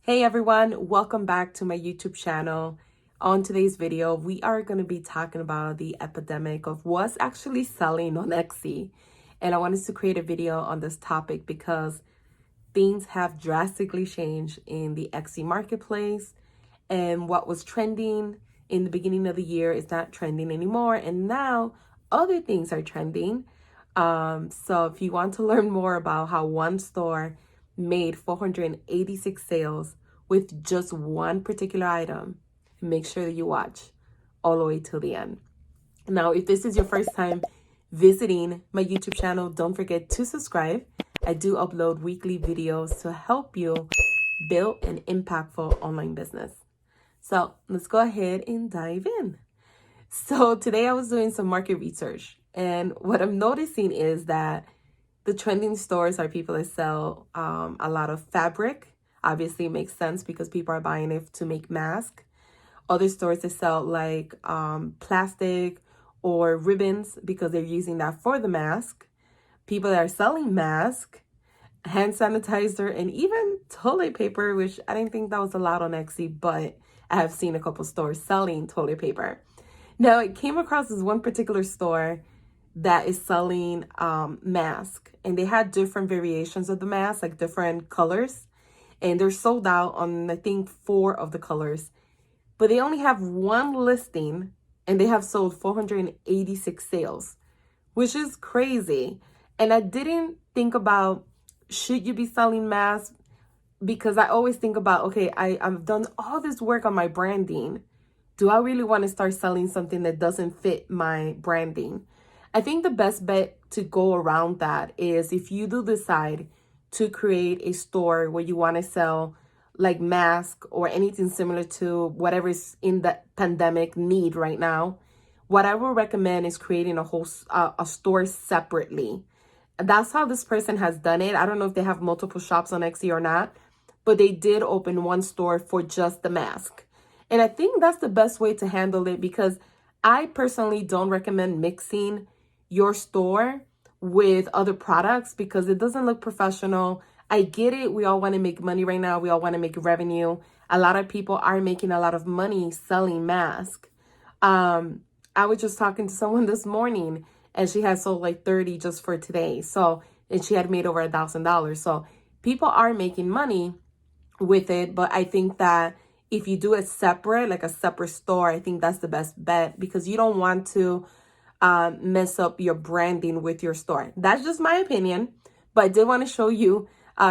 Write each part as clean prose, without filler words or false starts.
Hey everyone, welcome back to my YouTube channel. On today's video, we are going to be talking about the epidemic of what's actually selling on Etsy. And I wanted to create a video on this topic because things have drastically changed in the Etsy marketplace, and what was trending in the beginning of the year is not trending anymore. And now other things are trending. So if you want to learn more about how one store made 486 sales with just one particular item, make sure that you watch all the way till the end. Now, if this is your first time visiting my YouTube channel, don't forget to subscribe. I do upload weekly videos to help you build an impactful online business. So let's go ahead and dive in. So today I was doing some market research, and what I'm noticing is that the trending stores are people that sell a lot of fabric. Obviously, it makes sense because people are buying it to make masks. Other stores that sell like plastic or ribbons because they're using that for the mask. People that are selling masks, hand sanitizer, and even toilet paper, which I didn't think that was allowed on Etsy, but I have seen a couple stores selling toilet paper. Now, it came across this one particular store that is selling mask, and they had different variations of the mask, like different colors, and they're sold out on I think 4 of the colors, but they only have one listing and they have sold 486 sales, which is crazy. And I didn't think about, should you be selling masks, because I always think about, okay, I've done all this work on my branding. Do I really want to start selling something that doesn't fit my branding? I think the best bet to go around that is if you do decide to create a store where you want to sell like mask or anything similar to whatever is in the pandemic need right now, what I would recommend is creating a store separately. That's how this person has done it. I don't know if they have multiple shops on Etsy or not, but they did open one store for just the mask. And I think that's the best way to handle it, because I personally don't recommend mixing your store with other products because it doesn't look professional. I get it. We all want to make money right now. We all want to make revenue. A lot of people are making a lot of money selling masks. I was just talking to someone this morning and she had sold like 30 just for today. So, and she had made over $1,000. So people are making money with it, but I think that if you do it separate, like a separate store, I think that's the best bet, because you don't want to mess up your branding with your store. That's just my opinion, but I did want to show you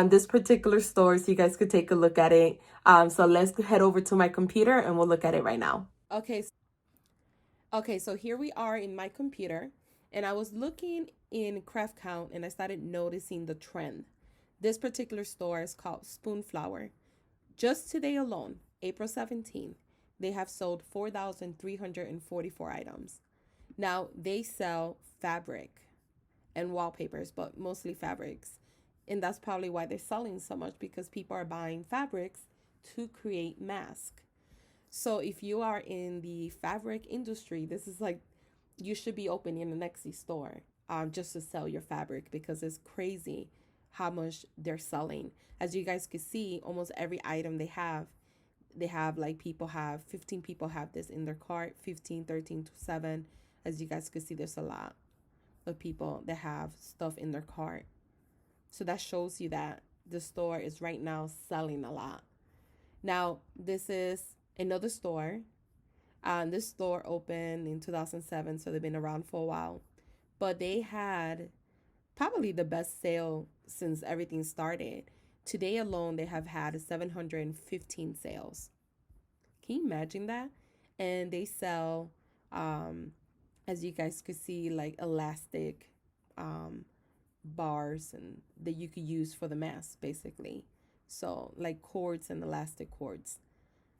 this particular store so you guys could take a look at it. So let's head over to my computer and we'll look at it right now. Okay, so here we are in my computer, and I was looking in Craft Count and I started noticing the trend. This particular store is called Spoonflower. Just today alone, April 17th, they have sold 4,344 items. Now, they sell fabric and wallpapers, but mostly fabrics. And that's probably why they're selling so much, because people are buying fabrics to create masks. So if you are in the fabric industry, this is like, you should be opening an Etsy store just to sell your fabric, because it's crazy how much they're selling. As you guys can see, almost every item they have like 15 people have this in their cart, 15, 13 to 7. As you guys can see, there's a lot of people that have stuff in their cart. So that shows you that the store is right now selling a lot. Now, this is another store. This store opened in 2007, so they've been around for a while. But they had probably the best sale since everything started. Today alone, they have had 715 sales. Can you imagine that? And they sell, as you guys could see, like elastic bars and that you could use for the mask, basically. So like cords and elastic cords.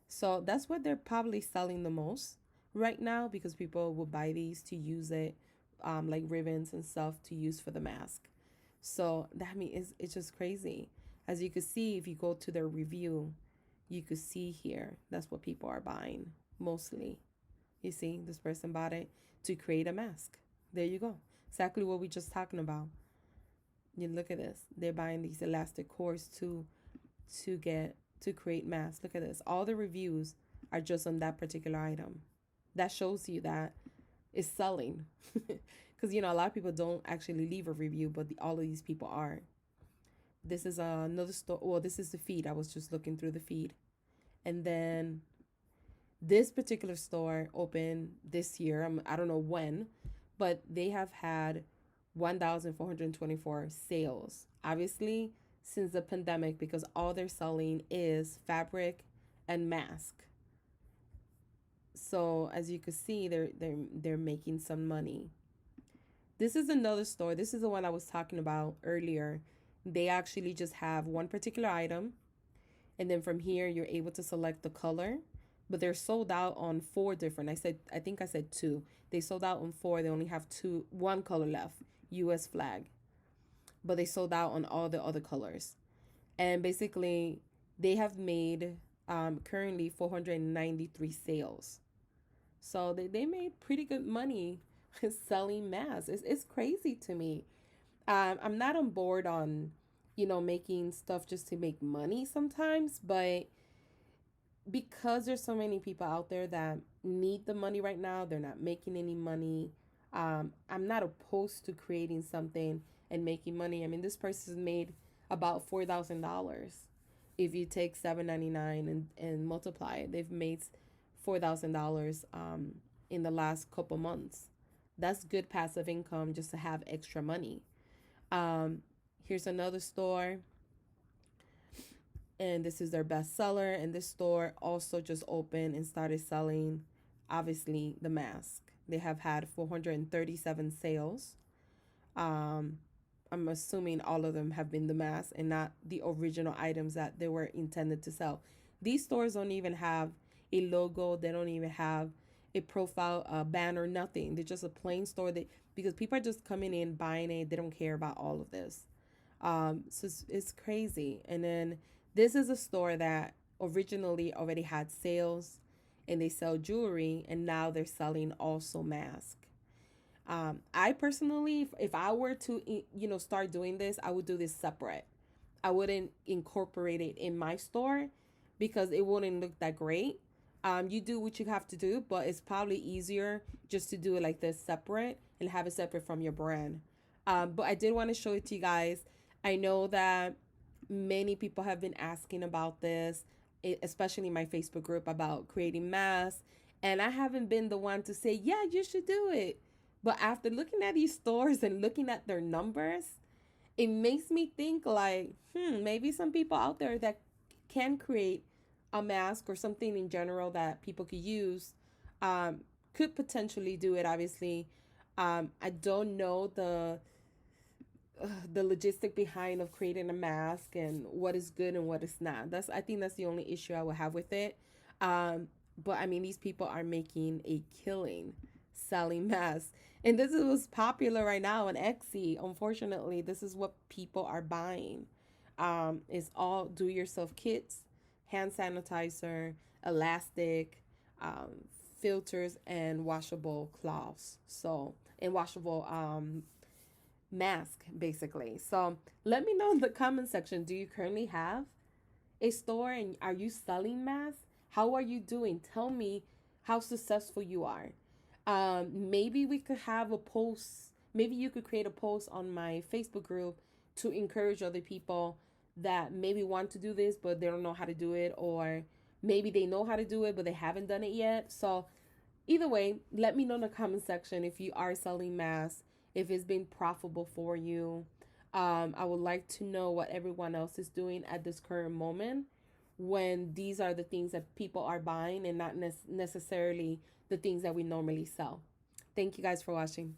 So that's what they're probably selling the most right now, because people will buy these to use it, like ribbons and stuff to use for the mask. So that it's just crazy. As you can see, if you go to their review, you could see here, that's what people are buying mostly. You see, this person bought it to create a mask. There you go. Exactly what we just talking about. You look at this. They're buying these elastic cords to get to create masks. Look at this. All the reviews are just on that particular item. That shows you that it's selling. Because, you know, a lot of people don't actually leave a review, but all of these people are. This is another store. Well, this is the feed. I was just looking through the feed. And then this particular store opened this year. I don't know when, but they have had 1,424 sales. Obviously, since the pandemic, because all they're selling is fabric and mask. So as you can see, they're making some money. This is another store. This is the one I was talking about earlier. They actually just have one particular item, and then from here you're able to select the color, but they're sold out on 4 different. I think I said 2. They sold out on 4. They only have one color left, US flag. But they sold out on all the other colors. And basically they have made currently 493 sales. So they made pretty good money selling masks. It's crazy to me. I'm not on board on, you know, making stuff just to make money sometimes, but because there's so many people out there that need the money right now, they're not making any money. I'm not opposed to creating something and making money. I mean, this person made about $4,000. If you take $7.99 and multiply it, they've made $4,000 in the last couple months. That's good passive income just to have extra money. Here's another store, and this is their best seller. And this store also just opened and started selling, obviously, the mask. They have had 437 sales. I'm assuming all of them have been the mask and not the original items that they were intended to sell. These stores don't even have a logo. They don't even have a profile, a banner, nothing. They're just a plain store because people are just coming in, buying it. They don't care about all of this. So it's crazy. And then this is a store that originally already had sales and they sell jewelry, and now they're selling also masks. I personally, if I were to, you know, start doing this, I would do this separate. I wouldn't incorporate it in my store because it wouldn't look that great. You do what you have to do, but it's probably easier just to do it like this separate and have it separate from your brand. But I did want to show it to you guys. I know that many people have been asking about this, especially my Facebook group, about creating masks. And I haven't been the one to say, yeah, you should do it. But after looking at these stores and looking at their numbers, it makes me think like, maybe some people out there that can create a mask or something in general that people could use could potentially do it. Obviously, I don't know the logistic behind of creating a mask and what is good and what is not. I think that's the only issue I would have with it. But I mean, these people are making a killing selling masks, and this is what's popular right now on Etsy. Unfortunately, this is what people are buying. It's all do-yourself kits, hand sanitizer, elastic, filters, and washable cloths. So, and washable mask, basically. So let me know in the comment section, do you currently have a store and are you selling masks? How are you doing? Tell me how successful you are. Maybe we could have a post. Maybe you could create a post on my Facebook group to encourage other people that maybe want to do this, but they don't know how to do it, or maybe they know how to do it, but they haven't done it yet. So either way, let me know in the comment section if you are selling masks, if it's been profitable for you. I would like to know what everyone else is doing at this current moment when these are the things that people are buying and not necessarily the things that we normally sell. Thank you guys for watching.